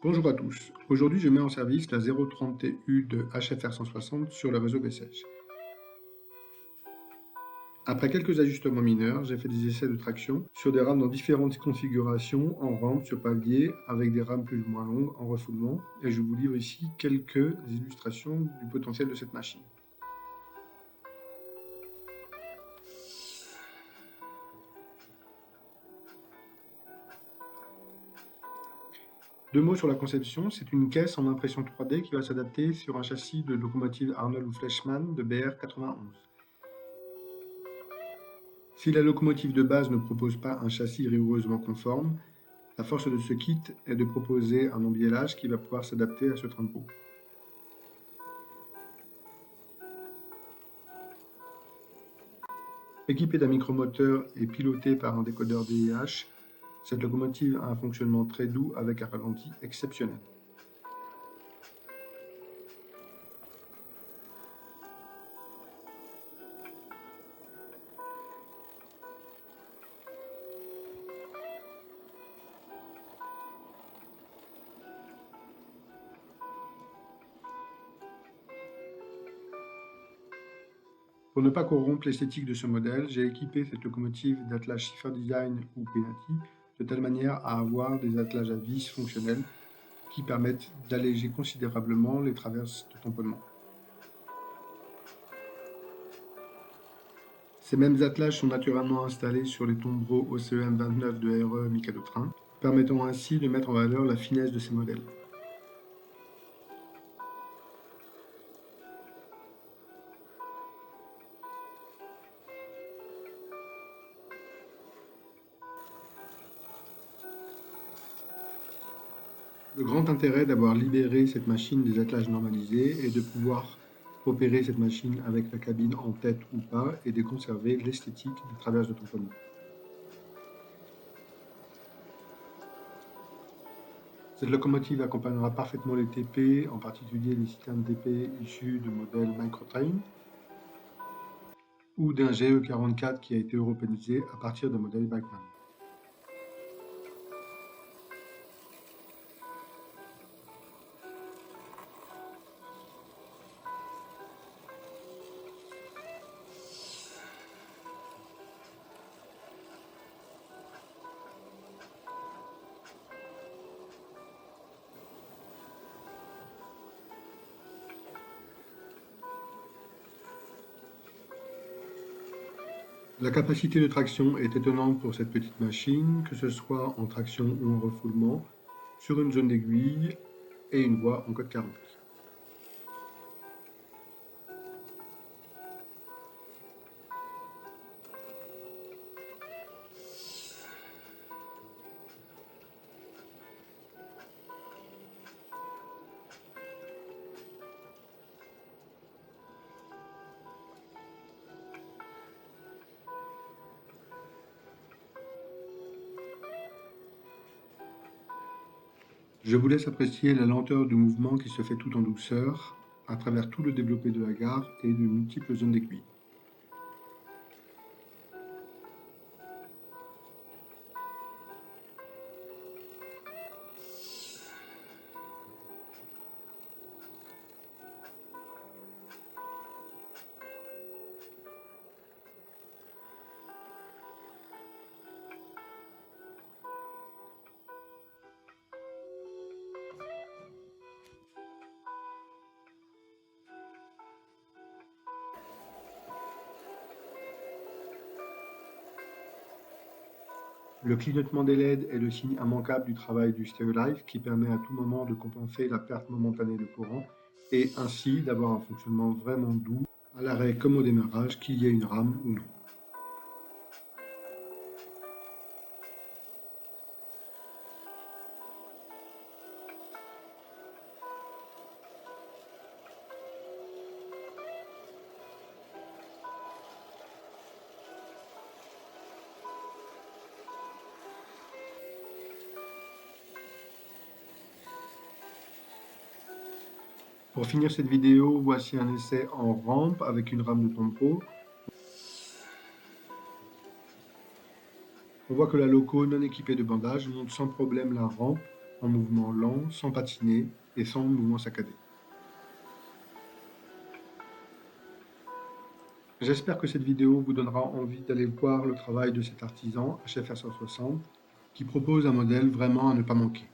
Bonjour à tous. Aujourd'hui, je mets en service la 030TU de HFR 160 sur le réseau BSH. Après quelques ajustements mineurs, j'ai fait des essais de traction sur des rames dans différentes configurations, en rampe, sur palier, avec des rames plus ou moins longues, en refoulement, et je vous livre ici quelques illustrations du potentiel de cette machine. Deux mots sur la conception, c'est une caisse en impression 3D qui va s'adapter sur un châssis de locomotive Arnold ou Fleischmann de BR 91. Si la locomotive de base ne propose pas un châssis rigoureusement conforme, la force de ce kit est de proposer un embiellage qui va pouvoir s'adapter à ce train de peau. Équipée d'un micromoteur et pilotée par un décodeur DIH, cette locomotive a un fonctionnement très doux avec un ralenti exceptionnel. Pour ne pas corrompre l'esthétique de ce modèle, j'ai équipé cette locomotive d'attelage Schiffer Design ou Penati de telle manière à avoir des attelages à vis fonctionnels qui permettent d'alléger considérablement les traverses de tamponnement. Ces mêmes attelages sont naturellement installés sur les tombereaux OCEM 29 de RE Mikado Train, permettant ainsi de mettre en valeur la finesse de ces modèles. Le grand intérêt d'avoir libéré cette machine des attelages normalisés est de pouvoir opérer cette machine avec la cabine en tête ou pas et de conserver l'esthétique des traverses de tamponnement. Cette locomotive accompagnera parfaitement les TP, en particulier les citernes TP issues de modèles Microtrain ou d'un GE44 qui a été européanisé à partir d'un modèle Bachmann. La capacité de traction est étonnante pour cette petite machine, que ce soit en traction ou en refoulement, sur une zone d'aiguille et une voie en code 40. Je vous laisse apprécier la lenteur du mouvement qui se fait tout en douceur, à travers tout le développé de la gare et de multiples zones d'aiguille. Le clignotement des LED est le signe immanquable du travail du Stereolife qui permet à tout moment de compenser la perte momentanée de courant et ainsi d'avoir un fonctionnement vraiment doux à l'arrêt comme au démarrage, qu'il y ait une rame ou non. Pour finir cette vidéo, voici un essai en rampe avec une rame de tombeau. On voit que la loco non équipée de bandage monte sans problème la rampe en mouvement lent, sans patiner et sans mouvement saccadé. J'espère que cette vidéo vous donnera envie d'aller voir le travail de cet artisan HFR 160 qui propose un modèle vraiment à ne pas manquer.